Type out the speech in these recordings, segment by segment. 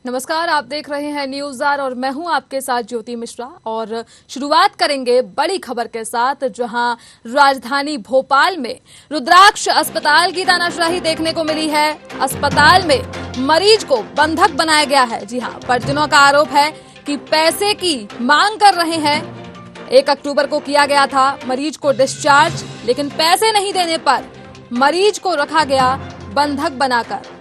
नमस्कार, आप देख रहे हैं न्यूज़ आर और मैं हूं आपके साथ ज्योति मिश्रा। और शुरुआत करेंगे बड़ी खबर के साथ, जहां राजधानी भोपाल में रुद्राक्ष अस्पताल की तानाशाही देखने को मिली है। अस्पताल में मरीज को बंधक बनाया गया है। जी हां, परिजनों का आरोप है कि पैसे की मांग कर रहे हैं। 1 अक्टूबर को किया गया था मरीज को डिस्चार्ज, लेकिन पैसे नहीं देने पर मरीज को रखा गया बंधक बनाकर।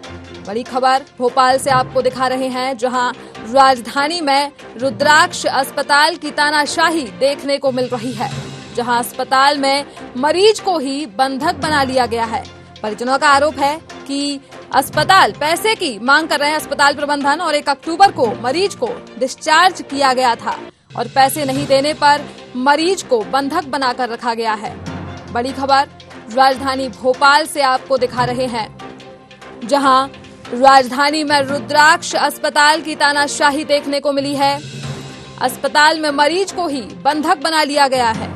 बड़ी खबर भोपाल से आपको दिखा रहे हैं, जहां राजधानी में रुद्राक्ष अस्पताल की तानाशाही देखने को मिल रही है, जहां अस्पताल में मरीज को ही बंधक बना लिया गया है। परिजनों का आरोप है कि अस्पताल पैसे की मांग कर रहे हैं, अस्पताल प्रबंधन, और 1 अक्टूबर को मरीज को डिस्चार्ज किया गया था और पैसे नहीं देने पर मरीज को बंधक बनाकर रखा गया है। बड़ी खबर राजधानी भोपाल से आपको दिखा रहे हैं, जहां राजधानी में रुद्राक्ष अस्पताल की तानाशाही देखने को मिली है। अस्पताल में मरीज को ही बंधक बना लिया गया है।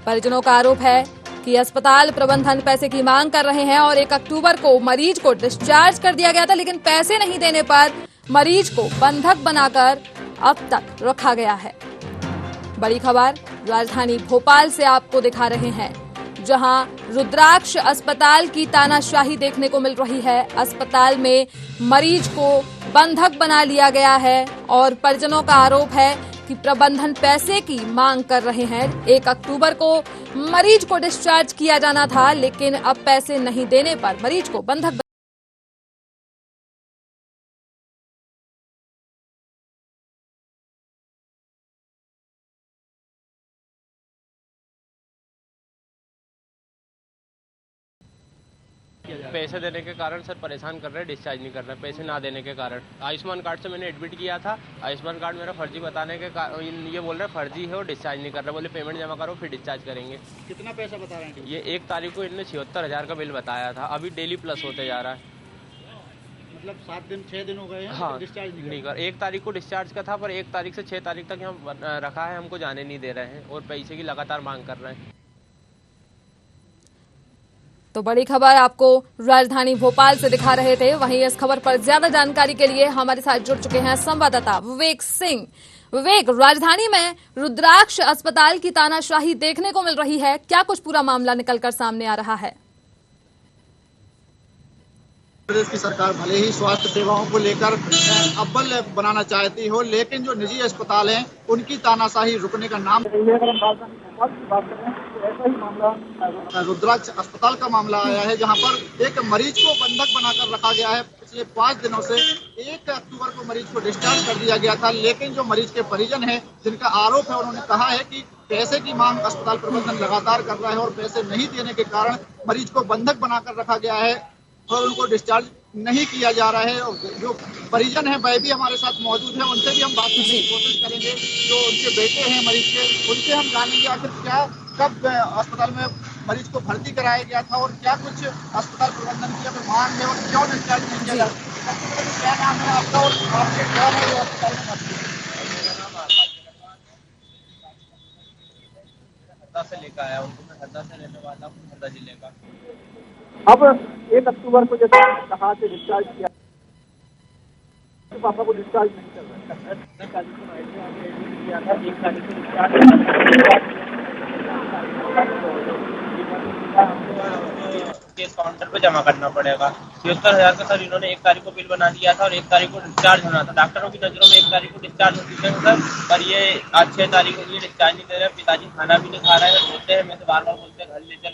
परिजनों का आरोप है कि अस्पताल प्रबंधन पैसे की मांग कर रहे हैं और 1 अक्टूबर को मरीज को डिस्चार्ज कर दिया गया था, लेकिन पैसे नहीं देने पर मरीज को बंधक बनाकर अब तक रखा गया है। बड़ी खबर राजधानी भोपाल से आपको दिखा रहे हैं, जहां रुद्राक्ष अस्पताल की तानाशाही देखने को मिल रही है। अस्पताल में मरीज को बंधक बना लिया गया है और परिजनों का आरोप है कि प्रबंधन पैसे की मांग कर रहे हैं। 1 अक्टूबर को मरीज को डिस्चार्ज किया जाना था, लेकिन अब पैसे नहीं देने पर मरीज को बंधक पैसे देने के कारण सर परेशान कर रहे हैं, डिस्चार्ज नहीं कर रहे, पैसे ना देने के कारण। आयुष्मान कार्ड से मैंने एडमिट किया था। आयुष्मान कार्ड मेरा फर्जी बताने के ये बोल रहे हैं फर्जी है और डिस्चार्ज नहीं कर रहे, बोले पेमेंट जमा करो फिर डिस्चार्ज करेंगे। कितना पैसा बता रहे हैं? ये 1 तारीख को इन्होंने 76,000 का बिल बताया था, अभी डेली प्लस होते जा रहा है। मतलब 7 दिन 6 दिन हो गए हैं। हाँ, डिस्चार्ज नहीं कर 1 तारीख को डिस्चार्ज का था, पर 1 तारीख से 6 तारीख तक हम रखा है, हमको जाने नहीं दे रहे हैं और पैसे की लगातार मांग कर रहे हैं। तो बड़ी खबर आपको राजधानी भोपाल से दिखा रहे थे। वहीं इस खबर पर ज्यादा जानकारी के लिए हमारे साथ जुड़ चुके हैं संवाददाता विवेक सिंह। विवेक, राजधानी में रुद्राक्ष अस्पताल की तानाशाही देखने को मिल रही है, क्या कुछ पूरा मामला निकलकर सामने आ रहा है? प्रदेश की सरकार भले ही स्वास्थ्य सेवाओं को लेकर अव्वल बनाना चाहती हो, लेकिन जो निजी अस्पताल हैं उनकी तानाशाही रुकने का नाम। अगर हम राजधानी भोपाल की बात करें तो ऐसा ही मामला रुद्राक्ष अस्पताल का मामला आया है, जहां पर एक मरीज को बंधक बनाकर रखा गया है। पिछले 5 दिनों से 1 अक्टूबर को मरीज को डिस्चार्ज कर दिया गया था, लेकिन जो मरीज के परिजन हैं जिनका आरोप है, उन्होंने कहा है कि पैसे की मांग अस्पताल प्रबंधन लगातार कर रहा है और पैसे नहीं देने के कारण मरीज को बंधक बनाकर रखा गया है और उनको डिस्चार्ज नहीं किया जा रहा है। और जो परिजन है वह भी हमारे साथ मौजूद है, उनसे भी हम बात करने की कोशिश करेंगे। जो उनके बेटे हैं मरीज के, उनसे हम जानेंगे आखिर क्या कब अस्पताल में मरीज को भर्ती कराया गया था और क्या कुछ अस्पताल प्रबंधन की अगर मांग है और क्यों डिस्चार्ज नहीं किया जा रहा। क्या नाम है आपका और आपके क्या है अस्पताल में भर्ती? हरदा से लेकर आया उनको, मैं हरदा से रहने वाला हूँ, हरदा जिले का। अब 1 अक्टूबर को जैसे कहा से डिस्चार्ज किया, तो पापा को डिस्चार्ज नहीं कर रहा है। 1 तारीख को डिस्चार्ज केस काउंटर पे जमा करना पड़ेगा। 76,000 का सर इन्होंने 1 तारीख को बिल बना दिया था और 1 तारीख को डिस्चार्ज होना था। डॉक्टरों की नजरों में 1 तारीख को डिस्चार्ज हो चुके हैं सर, पर ये आज 6 तारीख को डिस्चार्ज नहीं दे रहे। पिताजी खाना भी नहीं खा रहे हैं, रोते हैं, मैं तो बार बार बोलते हैं घर ले चल।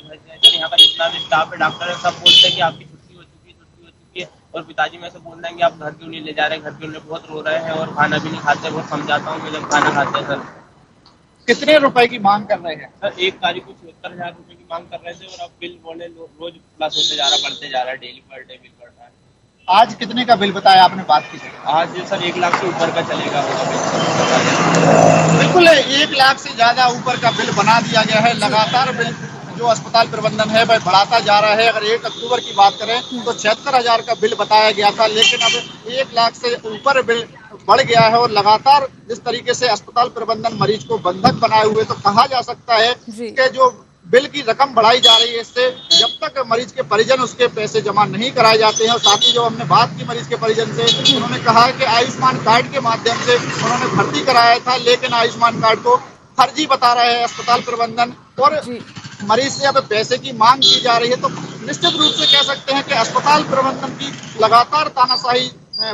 यहाँ का जितना भी स्टाफ है, डॉक्टर है, सब बोलते हैं कि आपकी छुट्टी हो चुकी है। और पिताजी में से बोल रहे हैं कि आप घर क्यों नहीं ले जा रहे, घर क्यों नहीं, बहुत रो रहे हैं और खाना भी नहीं खाते। बहुत समझाता हूँ मैं जब खाना खाते हैं सर। कितने रुपए की मांग कर रहे हैं? सर 1 तारीख को 76,000 रुपए की मांग कर रहे थे और अब बिल बोले रोज प्लस होते जा रहा, बढ़ते जा रहा है, डेली पर डे बिल बढ़ रहा है। आज कितने का बिल बताया आपने बात की? आज सर 1 लाख से ऊपर का चलेगा। बिल्कुल 1 लाख से ज्यादा ऊपर का बिल बना दिया गया है। लगातार बिल जो अस्पताल प्रबंधन है वह बढ़ाता जा रहा है। अगर 1 अक्टूबर की बात करें तो 76,000 का बिल बताया गया था, लेकिन अब 1 लाख से ऊपर बिल बढ़ गया है। और लगातार जिस तरीके से अस्पताल प्रबंधन मरीज को बंधक बनाए हुए, तो कहा जा सकता है कि जो बिल की रकम बढ़ाई जा रही है। इससे जब तक मरीज के परिजन उसके पैसे जमा नहीं कराए जाते हैं, और साथ ही जो हमने बात की मरीज के परिजन से, उन्होंने कहा है कि आयुष्मान कार्ड के माध्यम से उन्होंने भर्ती कराया था, लेकिन आयुष्मान कार्ड को फर्जी बता रहे हैं अस्पताल प्रबंधन, और मरीज से अब पैसे की मांग की जा रही है। तो निश्चित रूप से कह सकते हैं कि अस्पताल प्रबंधन की लगातार तानाशाही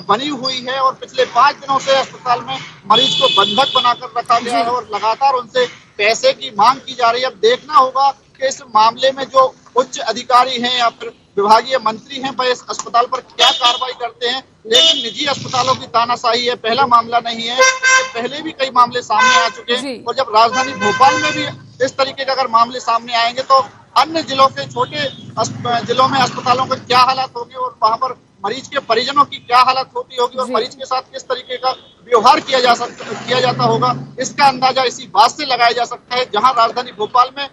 बनी हुई है, और पिछले 5 दिनों से अस्पताल में मरीज को बंधक बनाकर रखा गया है और लगातार उनसे पैसे की मांग की जा रही है। अब देखना होगा कि इस मामले में जो उच्च अधिकारी हैं या फिर विभागीय मंत्री हैं, वह इस अस्पताल पर क्या कार्रवाई करते हैं। लेकिन निजी अस्पतालों की तानाशाही है, पहला मामला नहीं है, इससे पहले भी कई मामले सामने आ चुके हैं, और जब राजधानी भोपाल में भी इस तरीके के अगर मामले सामने आएंगे तो अन्य जिलों के छोटे जिलों में अस्पतालों की क्या हालत होगी, और वहां पर मरीज के परिजनों की क्या हालत होती होगी, और मरीज के साथ किस तरीके का व्यवहार किया जाता होगा, इसका अंदाजा इसी बात से लगाया जा सकता है। जहां राजधानी भोपाल में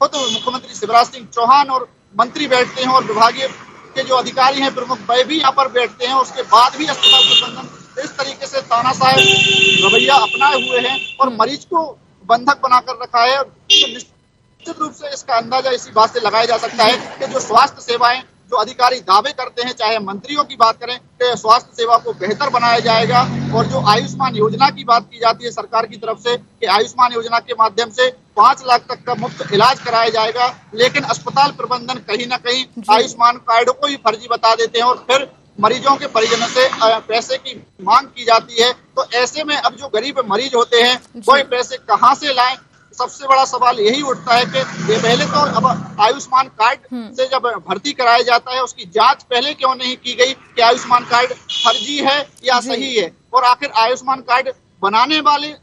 खुद मुख्यमंत्री शिवराज सिंह चौहान और मंत्री बैठते हैं, और विभागीय के जो अधिकारी हैं प्रमुख, वह भी यहाँ पर बैठते हैं, उसके बाद भी अस्पताल प्रबंधन इस तरीके से तानाशाह रवैया अपनाए हुए हैं और मरीज को बंधक बनाकर रखा है। तो निश्चित रूप से इसका अंदाजा इसी बात से लगाया जा सकता है कि जो स्वास्थ्य सेवाएं, जो अधिकारी दावे करते हैं, चाहे मंत्रियों की बात करें कि स्वास्थ्य सेवा को बेहतर बनाया जाएगा, और जो आयुष्मान योजना की बात की जाती है सरकार की तरफ से कि आयुष्मान योजना के माध्यम से 5 लाख तक का मुफ्त इलाज कराया जाएगा, लेकिन अस्पताल प्रबंधन कहीं ना कहीं आयुष्मान कार्ड को ही फर्जी बता देते हैं, और फिर मरीजों के परिजनों से पैसे की मांग की जाती है। तो ऐसे में अब जो गरीब मरीज होते हैं वो पैसे कहाँ से लाएं, सबसे बड़ा सवाल यही उठता है कि ये पहले तो अब आयुष्मान कार्ड से जब भर्ती कराया जाता है, उसकी जांच पहले क्यों नहीं की गई कि आयुष्मान कार्ड फर्जी है या सही है, और आखिर आयुष्मान कार्ड बनाने वाले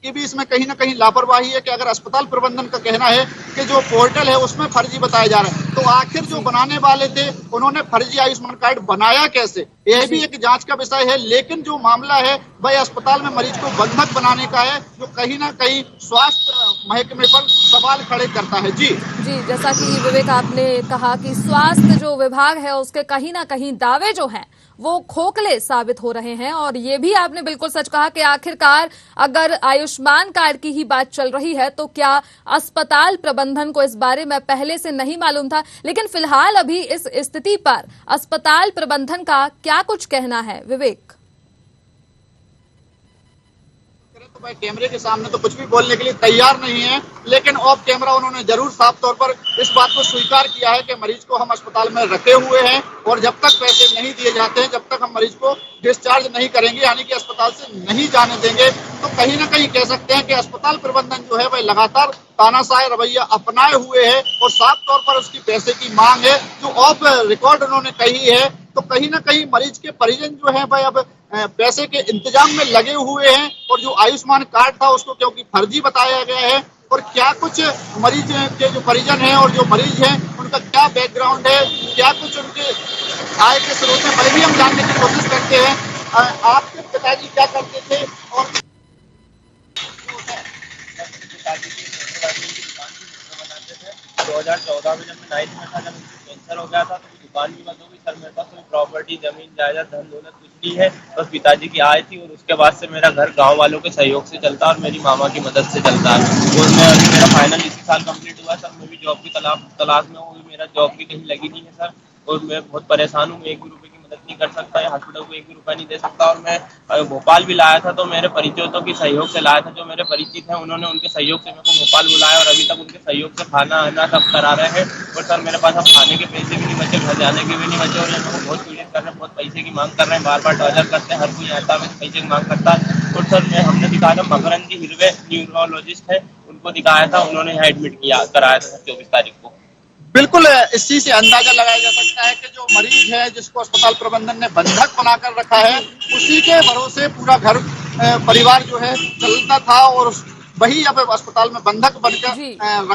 की भी इसमें कहीं ना कहीं लापरवाही है कि अगर अस्पताल प्रबंधन का कहना है कि जो पोर्टल है उसमें फर्जी बताया जा रहा है, तो आखिर जो बनाने वाले थे उन्होंने फर्जी आयुष्मान कार्ड बनाया कैसे, यह भी एक जांच का विषय है। लेकिन जो मामला है वह अस्पताल में मरीज को बंधक बनाने का है, जो कहीं ना कहीं स्वास्थ्य महकमे पर सवाल खड़े करता है। जी, जैसा कि विवेक आपने कहा कि स्वास्थ्य जो विभाग है उसके कहीं ना कहीं दावे जो हैं वो खोखले साबित हो रहे हैं, और ये भी आपने बिल्कुल सच कहा कि आखिरकार अगर आयुष्मान कार्ड की ही बात चल रही है तो क्या अस्पताल प्रबंधन को इस बारे में पहले से नहीं मालूम था। लेकिन फिलहाल अभी इस स्थिति पर अस्पताल प्रबंधन का क्या कुछ कहना है विवेक? तो भाई कैमरे के सामने तो कुछ भी बोलने के लिए तैयार नहीं है, लेकिन ऑफ कैमरा उन्होंने जरूर साफ तौर पर इस बात को स्वीकार किया है कि मरीज को हम अस्पताल में रखे हुए हैं, और जब तक पैसे नहीं दिए जाते हैं, जब तक हम मरीज को डिस्चार्ज नहीं करेंगे, यानी कि अस्पताल से नहीं जाने देंगे। तो कहीं ना कहीं कह सकते हैं कि अस्पताल प्रबंधन जो है वह लगातार तानाशाह रवैया अपनाए हुए है, और साफ तौर पर उसकी पैसे की मांग है जो ऑफ रिकॉर्ड उन्होंने कही है। तो कहीं ना कहीं मरीज के परिजन जो है वह अब पैसे के इंतजाम में लगे हुए हैं, और जो आयुष्मान कार्ड था उसको क्योंकि फर्जी बताया गया है, और क्या कुछ मरीज के जो परिजन हैं और जो मरीज हैं उनका क्या बैकग्राउंड है, क्या कुछ उनके आय के स्रोत है, वह भी हम जानने की कोशिश करते हैं। आपके पिताजी क्या करते थे? और 2014 में जब मैं 9th में था, जब मुझे कैंसर हो गया था, तो दुकान भी बंद हो गई। सर मेरे पास कोई प्रॉपर्टी, जमीन जायदाद, धन दौलत कुछ नहीं है, बस पिताजी की आय थी, और उसके बाद से मेरा घर गांव वालों के सहयोग से चलता है और मेरी मामा की मदद से चलता है। और मैं अभी मेरा फाइनल इसी साल कंप्लीट हुआ सर, मैं भी जॉब की तलाश में हूँ, मेरा जॉब भी कहीं लगी नहीं है सर, और मैं बहुत परेशान हूँ। 1 भी रुपये की मदद नहीं कर सकता, हॉस्पिटल को 1 भी रुपया नहीं दे सकता। और मैं भोपाल भी लाया था तो मेरे परिचितों के सहयोग से लाया था, जो मेरे परिचित हैं उन्होंने उनके सहयोग से मेरे को भोपाल बुलाया, और अभी तक उनके सहयोग से खाना आना सब करा रहे हैं। और सर मेरे पास अब खाने के पैसे भी नहीं बचे, घर जाने के भी नहीं बचे, और ये मेरे को बहुत पीड़ित कर रहे हैं, बहुत पैसे की मांग कर रहे हैं, बार टॉर्चर करते हैं, हर कोई आता है पैसे की मांग करता है। और सर हमने दिखाया था मकरंदी हिरवे न्यूरोलॉजिस्ट है, उनको दिखाया था, उन्होंने यहाँ एडमिट कराया था 24 तारीख को। बिल्कुल इस चीज से अंदाजा लगाया जा सकता है कि जो मरीज है जिसको अस्पताल प्रबंधन ने बंधक बनाकर रखा है, उसी के भरोसे पूरा घर परिवार जो है चलता था, और वही अब अस्पताल में बंधक बनकर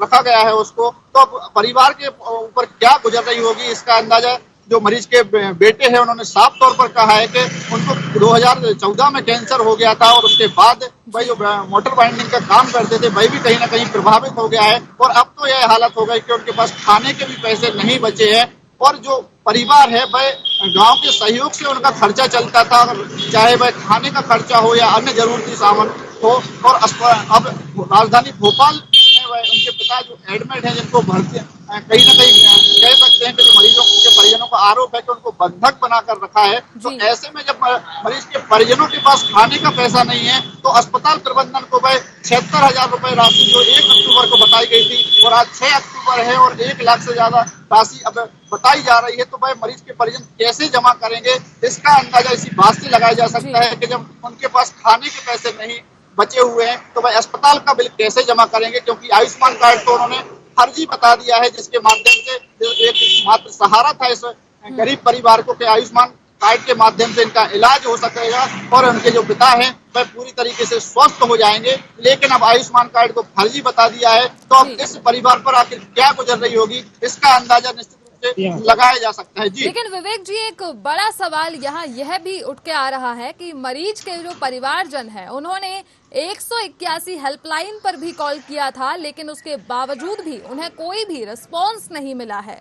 रखा गया है उसको। तो अब परिवार के ऊपर क्या गुजर रही होगी, इसका अंदाजा जो मरीज के बेटे हैं उन्होंने साफ तौर पर कहा है कि उनको 2014 में कैंसर हो गया था, और उसके बाद भाई जो मोटर बाइंडिंग का काम करते थे वही भी कहीं ना कहीं प्रभावित हो गया है, और अब तो यह हालत हो गई कि उनके पास खाने के भी पैसे नहीं बचे हैं, और जो परिवार है वह गांव के सहयोग से उनका खर्चा चलता था, चाहे वह खाने का खर्चा हो या अन्य जरूरती सामान हो। और अब राजधानी भोपाल में वह उनके पिता जो एडमिट हैं, जिनको भर्ती कहीं ना कहीं कह सकते हैं कि जो मरीजों के परिजनों का आरोप है कि उनको बंधक बनाकर रखा है। तो ऐसे में जब मरीज के परिजनों के पास खाने का पैसा नहीं है तो अस्पताल प्रबंधन को वह 76,000 रुपए राशि जो 1 अक्टूबर को बताई गई थी और आज 6 अक्टूबर है और 1 लाख से ज्यादा राशि अब बताई जा रही है, तो वह मरीज के परिजन कैसे जमा करेंगे, इसका अंदाजा इसी बात से लगाया जा सकता है कि जब उनके पास खाने के पैसे नहीं बचे हुए हैं तो वह अस्पताल का बिल कैसे जमा करेंगे, क्योंकि आयुष्मान कार्ड तो उन्होंने फर्जी बता दिया है, जिसके माध्यम से एक मात्र सहारा था इस गरीब परिवार को कि आयुष्मान कार्ड के माध्यम से इनका इलाज हो सकेगा और उनके जो पिता हैं वह पूरी तरीके से स्वस्थ हो जाएंगे। लेकिन अब आयुष्मान कार्ड को फर्जी बता दिया है, तो अब इस परिवार पर आखिर क्या गुजर रही होगी, इसका अंदाजा निश्चित रूप से लगाया जा सकता है। जी लेकिन विवेक जी, एक बड़ा सवाल यहाँ यह भी उठ के आ रहा है कि मरीज के जो परिवारजन है उन्होंने 181 हेल्पलाइन पर भी कॉल किया था, लेकिन उसके बावजूद भी उन्हें कोई भी रिस्पांस नहीं मिला है।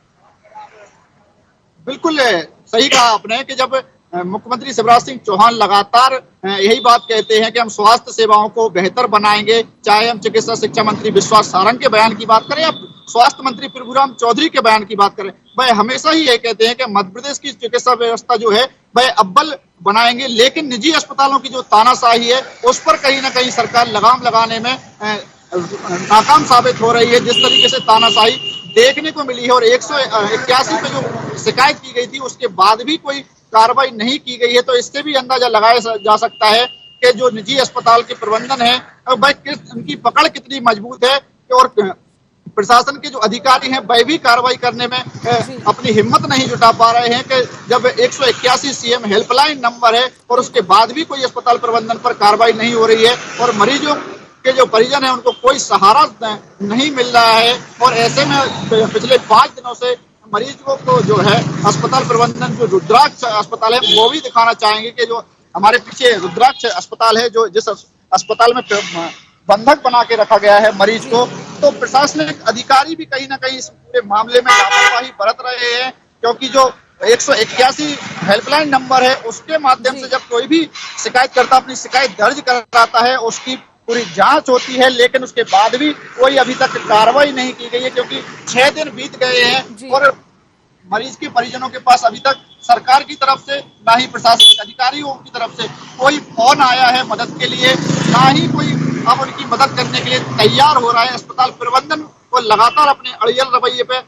बिल्कुल सही कहा आपने कि जब मुख्यमंत्री शिवराज सिंह चौहान लगातार यही बात कहते हैं कि हम स्वास्थ्य सेवाओं को बेहतर बनाएंगे, चाहे हम चिकित्सा शिक्षा मंत्री विश्वास सारंग के बयान की बात करें या स्वास्थ्य मंत्री प्रभुराम चौधरी के बयान की बात करें, वह हमेशा ही ये कहते हैं कि मध्य प्रदेश की चिकित्सा व्यवस्था जो है वह अव्वल बनाएंगे। लेकिन निजी अस्पतालों की जो तानाशाही है उस पर कहीं ना कहीं सरकार लगाम लगाने में नाकाम साबित हो रही है। जिस तरीके से तानाशाही देखने को मिली है और 181 पे जो शिकायत की गई थी उसके बाद भी कोई कार्रवाई नहीं की गई है, तो इससे भी अंदाजा लगाया जा सकता है कि जो निजी अस्पताल के प्रबंधन है वह उनकी पकड़ कितनी मजबूत है और प्रशासन के जो अधिकारी हैं वह भी कार्रवाई करने में अपनी हिम्मत नहीं जुटा पा रहे हैं कि जब 181 सीएम हेल्पलाइन नंबर है और उसके बाद भी कोई अस्पताल प्रबंधन पर कार्रवाई नहीं हो रही है और मरीजों के जो परिजन है उनको कोई सहारा नहीं मिल रहा है। और ऐसे में पिछले 5 दिनों से मरीजों को जो है अस्पताल प्रबंधन जो रुद्राक्ष अस्पताल है वो भी दिखाना चाहेंगे कि जो हमारे पीछे रुद्राक्ष अस्पताल है, जो जिस अस्पताल में बंधक बना के रखा गया है मरीज को, तो प्रशासनिक अधिकारी भी कहीं ना कहीं इस पूरे मामले में लापरवाही बरत रहे हैं, क्योंकि जो 181 हेल्पलाइन नंबर है उसके माध्यम से जब कोई भी शिकायतकर्ता अपनी शिकायत दर्ज कराता है उसकी पूरी जांच होती है, लेकिन उसके बाद भी कोई अभी तक कार्रवाई नहीं की गई है, क्योंकि 6 दिन बीत गए हैं और मरीज के परिजनों के पास अभी तक सरकार की तरफ से ना ही प्रशासनिक अधिकारियों की तरफ से कोई फोन आया है मदद के लिए, ना ही कोई अब उनकी मदद करने के लिए तैयार हो रहा है। अस्पताल प्रबंधन को लगातार अपने अड़ियल रवैये पे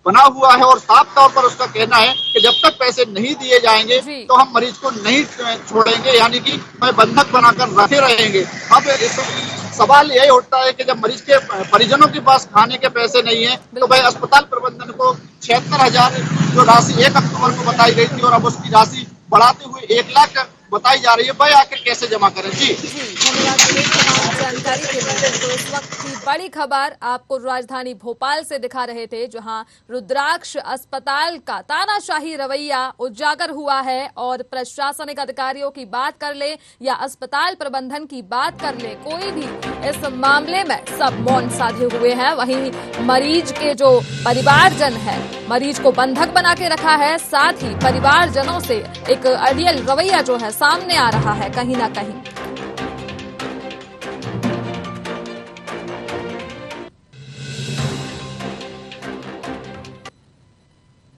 बना हुआ है और साफ तौर पर उसका कहना है कि जब तक पैसे नहीं दिए जाएंगे तो हम मरीज को नहीं छोड़ेंगे, यानी कि मैं बंधक बनाकर रखे रहेंगे। अब इस सवाल यही उठता है कि जब मरीज के परिजनों के पास खाने के पैसे नहीं है तो भाई अस्पताल प्रबंधन को 76,000 जो राशि 1 अक्टूबर को बताई गई थी और अब उसकी राशि बढ़ाते हुए 1 लाख बताई जा रही है, भाई आखिर कैसे जमा करें। जी धन्यवाद जानकारी के लिए। तो इस वक्त की बड़ी खबर आपको राजधानी भोपाल से दिखा रहे थे, जहां रुद्राक्ष अस्पताल का तानाशाही रवैया उजागर हुआ है और प्रशासनिक अधिकारियों की बात कर ले या अस्पताल प्रबंधन की बात कर ले, कोई भी इस मामले में सब मौन साधे हुए हैं। वहीं मरीज के जो परिवारजन है, मरीज को बंधक बना के रखा है, साथ ही परिवारजनों से एक अड़ियल रवैया जो है सामने आ रहा है कहीं ना कहीं।